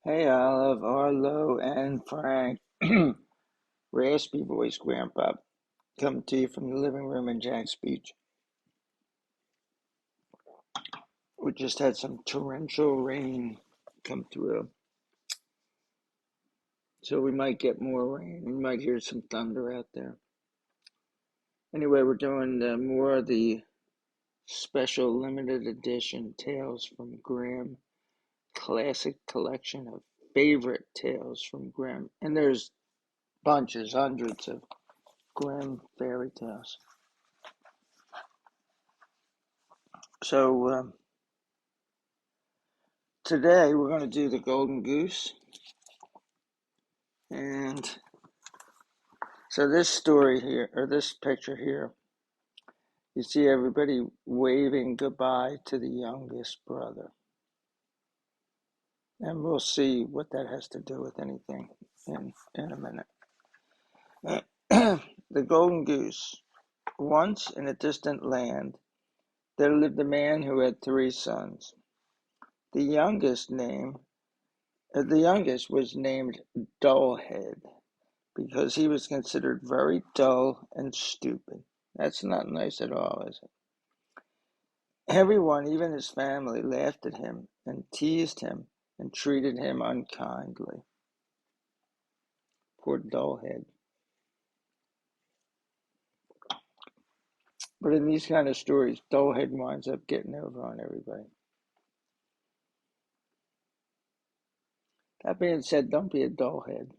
Hey Olive, Arlo, and Frank. Raspy voice Grandpa coming to you from the living room in Jack's Beach. We just had some torrential rain come through, so we might get more rain. We might hear some thunder out there. Anyway, we're doing more of the special limited edition Tales from Grimm classic collection of favorite tales from Grimm. And there's bunches, hundreds of Grimm fairy tales. So, today we're going to do the Golden Goose. And so this story here, or this picture here, you see everybody waving goodbye to the youngest brother. And we'll see what that has to do with anything in a minute. The Golden Goose. Once in a distant land, there lived a man who had 3 sons. The youngest was named Dullhead, because he was considered very dull and stupid. That's not nice at all, is it? Everyone, even his family, laughed at him and teased him and treated him unkindly. Poor Dullhead. But in these kind of stories, Dullhead winds up getting over on everybody. That being said, don't be a dullhead.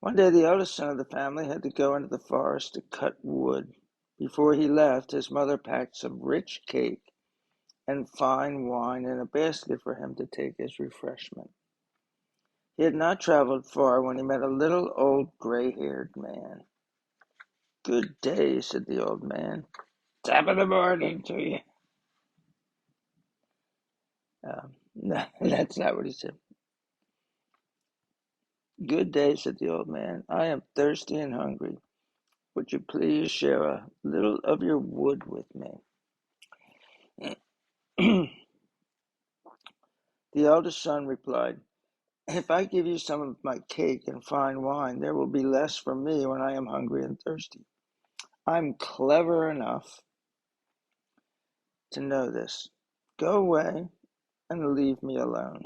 One day, the eldest son of the family had to go into the forest to cut wood. Before he left, his mother packed some rich cake and fine wine in a basket for him to take as refreshment. He had not traveled far when he met a little old gray-haired man. "Good day," said the old man. "Top of the morning to you." No, that's not what he said. "Good day," said the old man. "I am thirsty and hungry. Would you please share a little of your wood with me?" The eldest son replied, "If I give you some of my cake and fine wine, there will be less for me when I am hungry and thirsty. I'm clever enough to know this. Go away and leave me alone."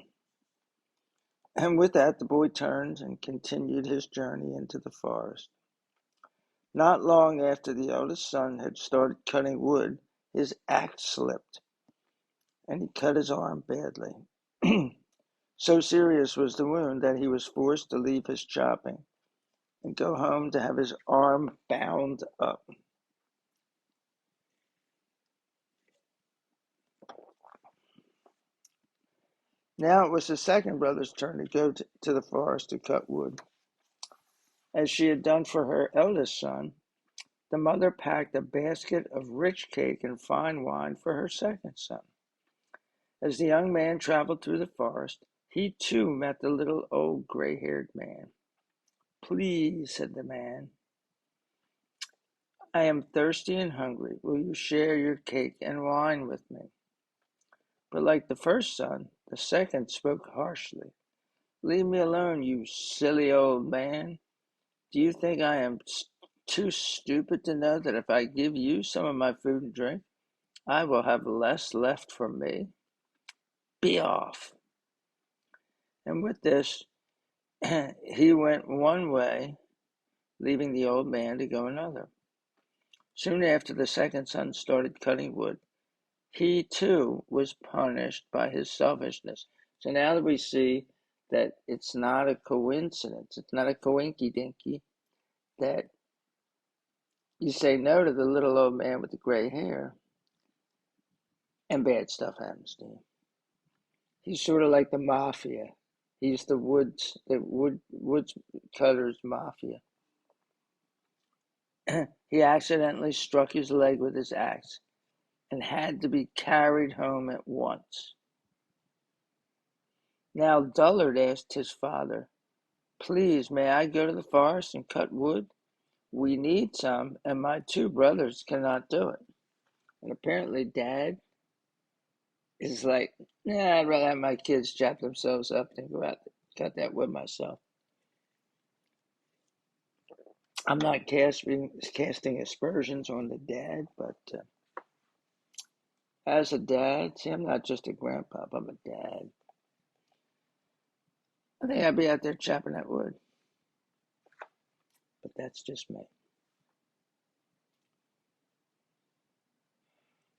And with that, the boy turned and continued his journey into the forest. Not long after the eldest son had started cutting wood, his axe slipped, and he cut his arm badly. So serious was the wound that he was forced to leave his chopping and go home to have his arm bound up. Now it was the second brother's turn to go to the forest to cut wood. As she had done for her eldest son, the mother packed a basket of rich cake and fine wine for her second son. As the young man traveled through the forest, he too met the little old gray-haired man. "Please," said the man, "I am thirsty and hungry. Will you share your cake and wine with me?" But like the first son, the second spoke harshly. "Leave me alone, you silly old man. Do you think I am too stupid to know that if I give you some of my food and drink, I will have less left for me? Be off." And with this, he went one way, leaving the old man to go another. Soon after, the second son started cutting wood. He too was punished by his selfishness. So now that we see that it's not a coincidence, it's not a coinky dinky, that you say no to the little old man with the gray hair, and bad stuff happens to him. He's sort of like the mafia. He's the woodcutters mafia. He accidentally struck his leg with his axe and had to be carried home at once. Now Dullard asked his father, "Please, may I go to the forest and cut wood? We need some, and my 2 brothers cannot do it." And apparently Dad It's like, yeah, I'd rather have my kids chop themselves up than go out and cut that wood myself. I'm not casting aspersions on the dad, but as a dad, see, I'm not just a grandpa, I'm a dad. I think I'd be out there chopping that wood, but that's just me.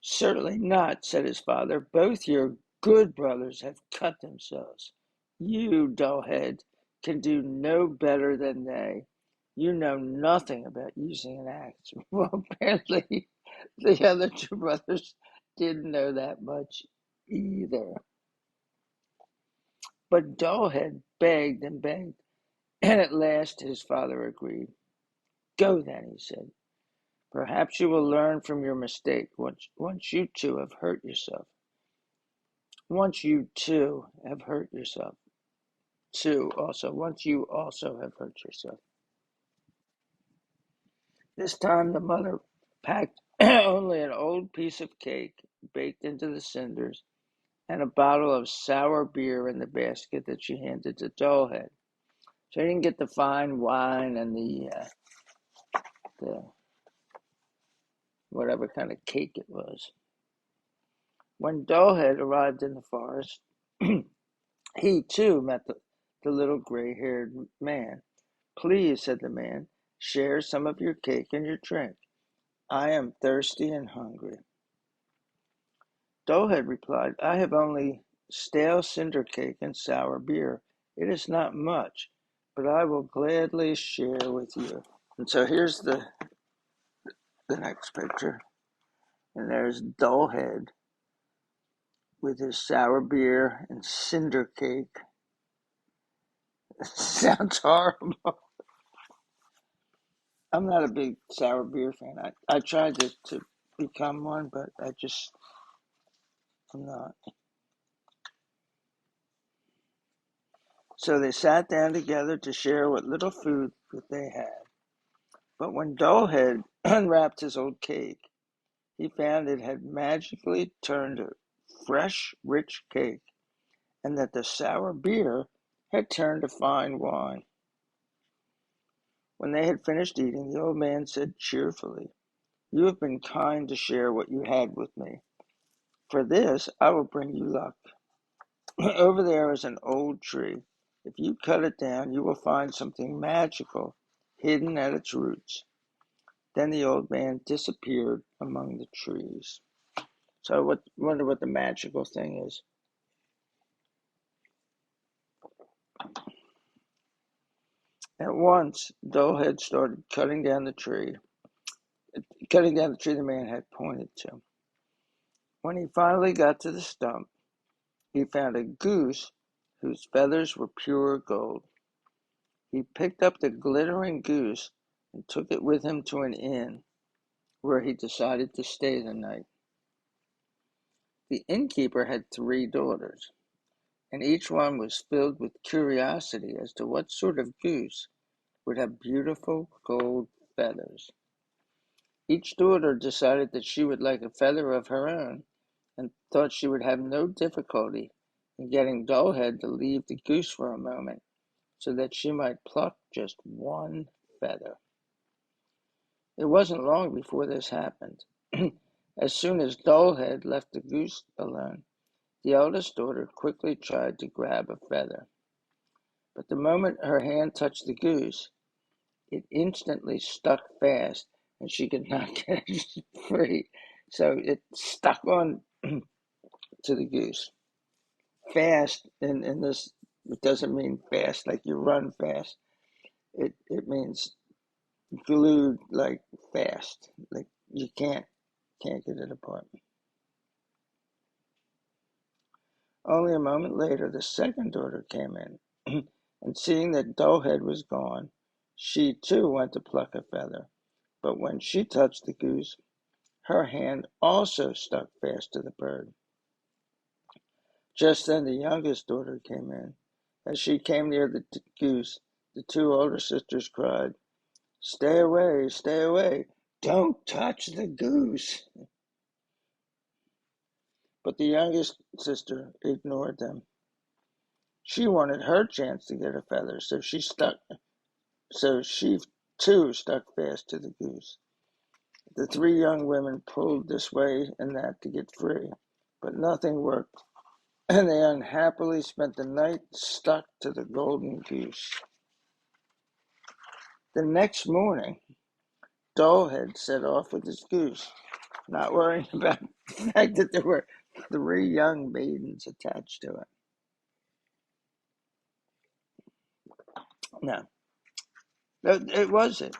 Certainly not, said his father. Both your good brothers have cut themselves. You, dullhead, can do no better than they. You know nothing about using an axe. Well, apparently the other two brothers didn't know that much either. But Dullhead begged and begged, and at last his father agreed. Go then, he said. Perhaps you will learn from your mistake once you two have hurt yourself. Once you too have hurt yourself. Once you also have hurt yourself. This time the mother packed only an old piece of cake baked into the cinders and a bottle of sour beer in the basket that she handed to Dullhead. So he didn't get the fine wine and the whatever kind of cake it was. When Dullhead arrived in the forest, he too met the little gray-haired man. Please, said the man, share some of your cake and your drink. I am thirsty and hungry. Dullhead replied, I have only stale cinder cake and sour beer. It is not much, but I will gladly share with you. And so here's the next picture. And there's Dullhead with his sour beer and cinder cake. Sounds horrible. I'm not a big sour beer fan. I tried to become one, but I'm not. So they sat down together to share what little food that they had. But when Dullhead unwrapped his old cake, he found it had magically turned to fresh, rich cake, and that the sour beer had turned to fine wine. When they had finished eating, the old man said cheerfully, You have been kind to share what you had with me. For this, I will bring you luck. Over there is an old tree. If you cut it down, you will find something magical hidden at its roots. Then the old man disappeared among the trees. So I wonder what the magical thing is. At once, Dullhead started cutting down the tree the man had pointed to. When he finally got to the stump, he found a goose whose feathers were pure gold. He picked up the glittering goose and took it with him to an inn, where he decided to stay the night. The innkeeper had 3 daughters, and each one was filled with curiosity as to what sort of goose would have beautiful gold feathers. Each daughter decided that she would like a feather of her own, and thought she would have no difficulty in getting Dullhead to leave the goose for a moment, so that she might pluck just one feather. It wasn't long before this happened. As soon as Dullhead left the goose alone, the eldest daughter quickly tried to grab a feather. But the moment her hand touched the goose, it instantly stuck fast, and she could not get it free. So it stuck on to the goose. Fast in this, it doesn't mean fast like you run fast. It means glued, like fast, like you can't get it apart. Only a moment later, the second daughter came in, and seeing that Dullhead was gone, she too went to pluck a feather. But when she touched the goose, her hand also stuck fast to the bird. Just then the youngest daughter came in. As she came near the goose, the 2 older sisters cried, Stay away, stay away, don't touch the goose. But the youngest sister ignored them. She wanted her chance to get a feather, so she too stuck fast to the goose. The three young women pulled this way and that to get free, but nothing worked, and they unhappily spent the night stuck to the golden goose. The next morning, Dullhead set off with his goose, not worrying about the fact that there were three young maidens attached to it. No, it wasn't.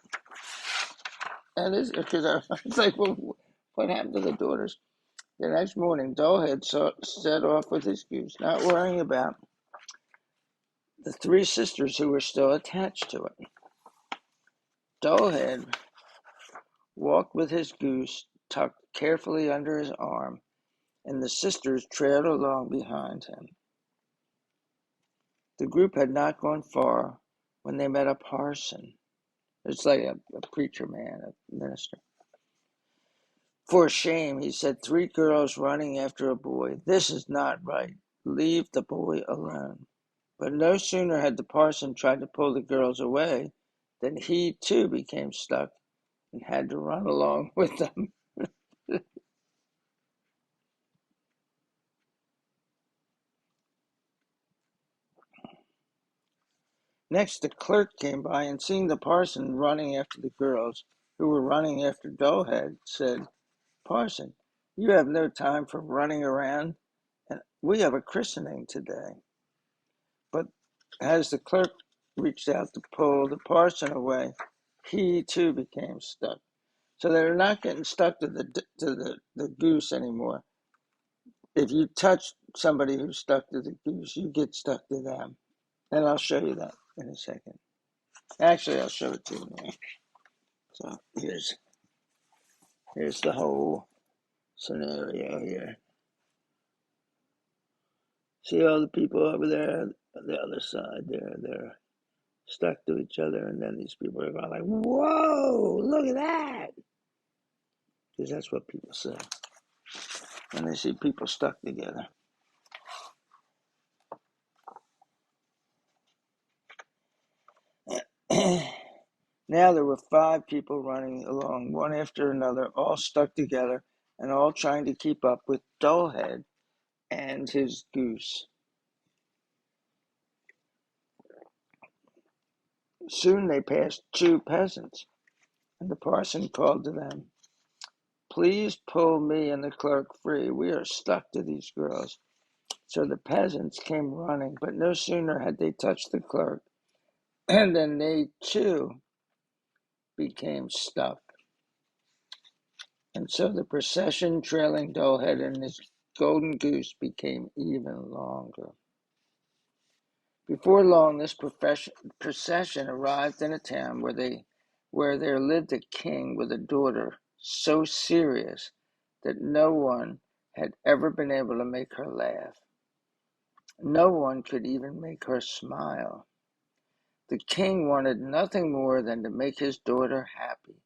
That is because I was like, well, what happened to the daughters? The next morning, Dullhead set off with his goose, not worrying about the three sisters who were still attached to it. Dullhead walked with his goose tucked carefully under his arm, and the sisters trailed along behind him. The group had not gone far when they met a parson. It's like a preacher man, a minister. For shame, he said, 3 girls running after a boy. This is not right. Leave the boy alone. But no sooner had the parson tried to pull the girls away than he too became stuck and had to run along with them. Next, the clerk came by and seeing the parson running after the girls, who were running after Dullhead, said, Parson, you have no time for running around, and we have a christening today. But as the clerk reached out to pull the parson away, he too became stuck. So they're not getting stuck to the goose anymore. If you touch somebody who's stuck to the goose, you get stuck to them. And I'll show you that in a second. Actually, I'll show it to you now. So here's the whole scenario here. See all the people over there on the other side there? They're stuck to each other, and then these people are going like, whoa, look at that. Because that's what people say when they see people stuck together. Now there were 5 people running along, one after another, all stuck together, and all trying to keep up with Dullhead and his goose. Soon they passed 2 peasants, and the parson called to them, Please pull me and the clerk free. We are stuck to these girls. So the peasants came running, but no sooner had they touched the clerk, and then they too became stuck. And so the procession trailing Dullhead and his golden goose became even longer. Before long, this procession arrived in a town where there lived a king with a daughter so serious that no one had ever been able to make her laugh. No one could even make her smile. The king wanted nothing more than to make his daughter happy,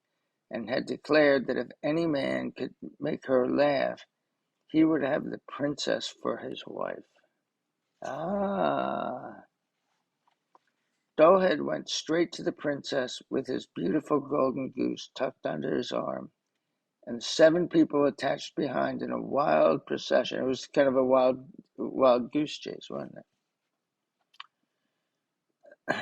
and had declared that if any man could make her laugh, he would have the princess for his wife. Dullhead went straight to the princess with his beautiful golden goose tucked under his arm, and 7 people attached behind in a wild procession. It was kind of a wild goose chase, wasn't it?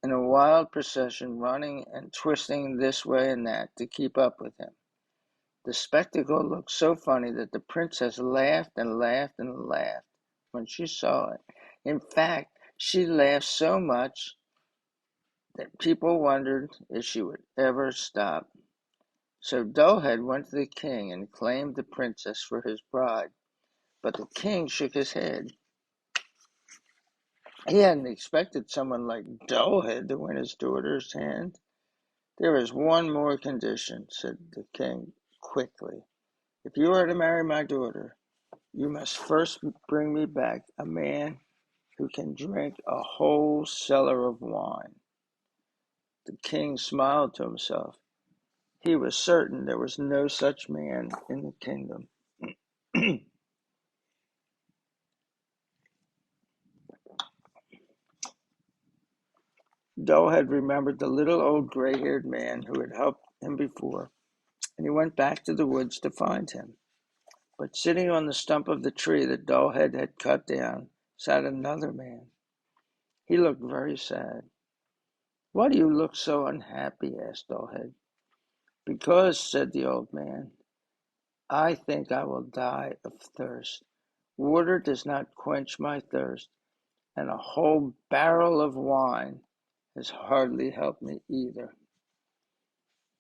In a wild procession, running and twisting this way and that to keep up with him. The spectacle looked so funny that the princess laughed and laughed and laughed when she saw it. In fact, she laughed so much that people wondered if she would ever stop. So Dullhead went to the king and claimed the princess for his bride. But the king shook his head. He hadn't expected someone like Dullhead to win his daughter's hand. There is one more condition, said the king quickly. If you are to marry my daughter, you must first bring me back a man who can drink a whole cellar of wine. The king smiled to himself. He was certain there was no such man in the kingdom. Dull had remembered the little old gray-haired man who had helped him before, and he went back to the woods to find him. But sitting on the stump of the tree that Dullhead had cut down sat another man. He looked very sad. "Why do you look so unhappy?" asked Dullhead. "Because," said the old man, "I think I will die of thirst. Water does not quench my thirst, and a whole barrel of wine has hardly helped me either."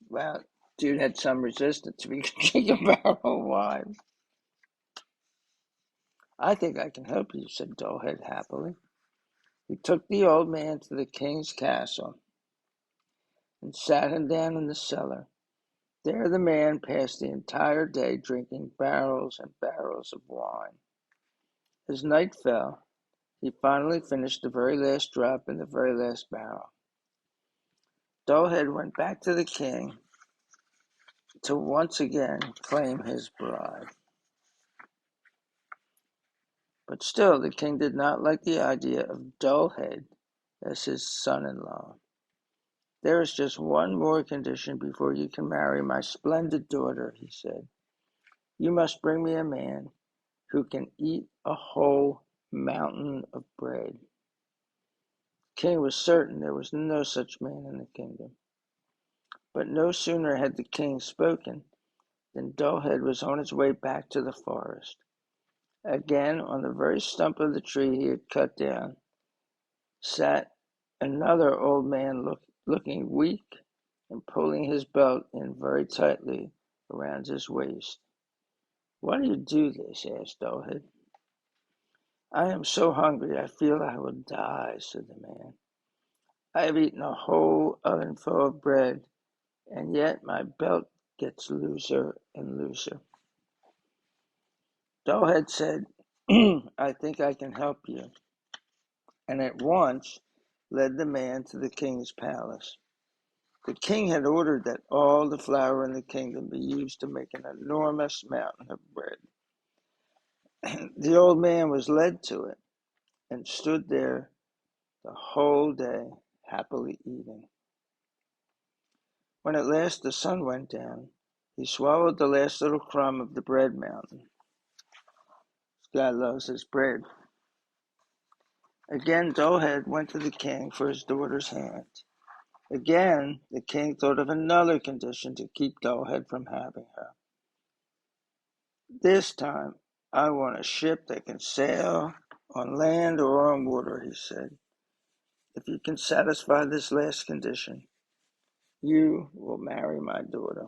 Well, dude had some resistance. We could drink a barrel of wine. "I think I can help you," said Dullhead happily. He took the old man to the king's castle and sat him down in the cellar. There the man passed the entire day drinking barrels and barrels of wine. As night fell, he finally finished the very last drop in the very last barrel. Dullhead went back to the king to once again claim his bride. But still the king did not like the idea of Dullhead as his son-in-law. "There is just one more condition before you can marry my splendid daughter," he said. "You must bring me a man who can eat a whole mountain of bread." The king was certain there was no such man in the kingdom. But no sooner had the king spoken than Dullhead was on his way back to the forest. Again, on the very stump of the tree he had cut down, sat another old man looking weak and pulling his belt in very tightly around his waist. "Why do you do this?" asked Dullhead. "I am so hungry I feel I will die," said the man. "I have eaten a whole ovenful of bread, and yet my belt gets looser and looser." Dullhead said, "I think I can help you," and at once led the man to the king's palace. The king had ordered that all the flour in the kingdom be used to make an enormous mountain of bread. The old man was led to it and stood there the whole day, happily eating. When at last the sun went down, he swallowed the last little crumb of the bread mountain. This guy loves his bread. Again, Dullhead went to the king for his daughter's hand. Again, the king thought of another condition to keep Dullhead from having her. "This time, I want a ship that can sail on land or on water," he said. "If you can satisfy this last condition, you will marry my daughter."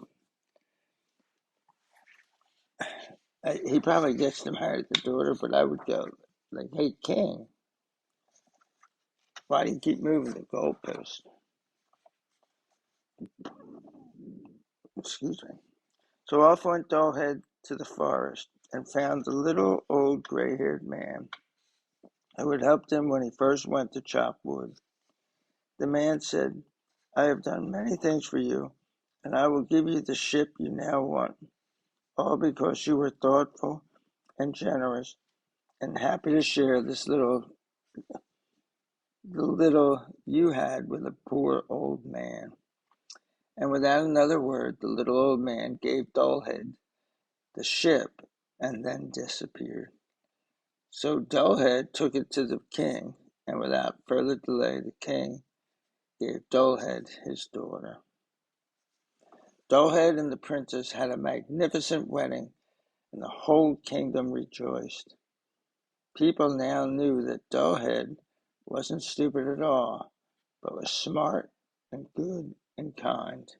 He probably gets to marry the daughter, but I would go like, "Hey, king, why do you keep moving the goalpost?" Excuse me. So off went Dullhead to the forest and found the little old gray-haired man who had helped him when he first went to chop wood. The man said, "I have done many things for you, and I will give you the ship you now want, all because you were thoughtful and generous and happy to share the little you had with a poor old man." And without another word, the little old man gave Dullhead the ship and then disappeared. So Dullhead took it to the king, and without further delay, the king gave Dullhead his daughter. Dullhead and the princess had a magnificent wedding, and the whole kingdom rejoiced. People now knew that Dullhead wasn't stupid at all, but was smart and good and kind.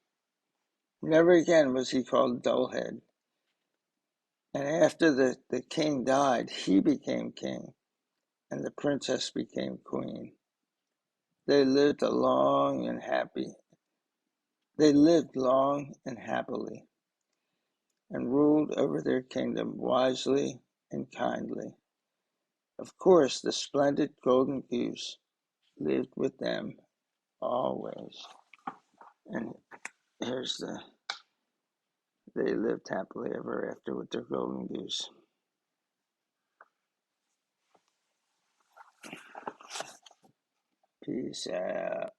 Never again was he called Dullhead. And after the king died, he became king, and the princess became queen. They lived long and happily, and ruled over their kingdom wisely and kindly. Of course, the splendid Golden Goose lived with them always. And here's they lived happily ever after with their Golden Goose. Peace out.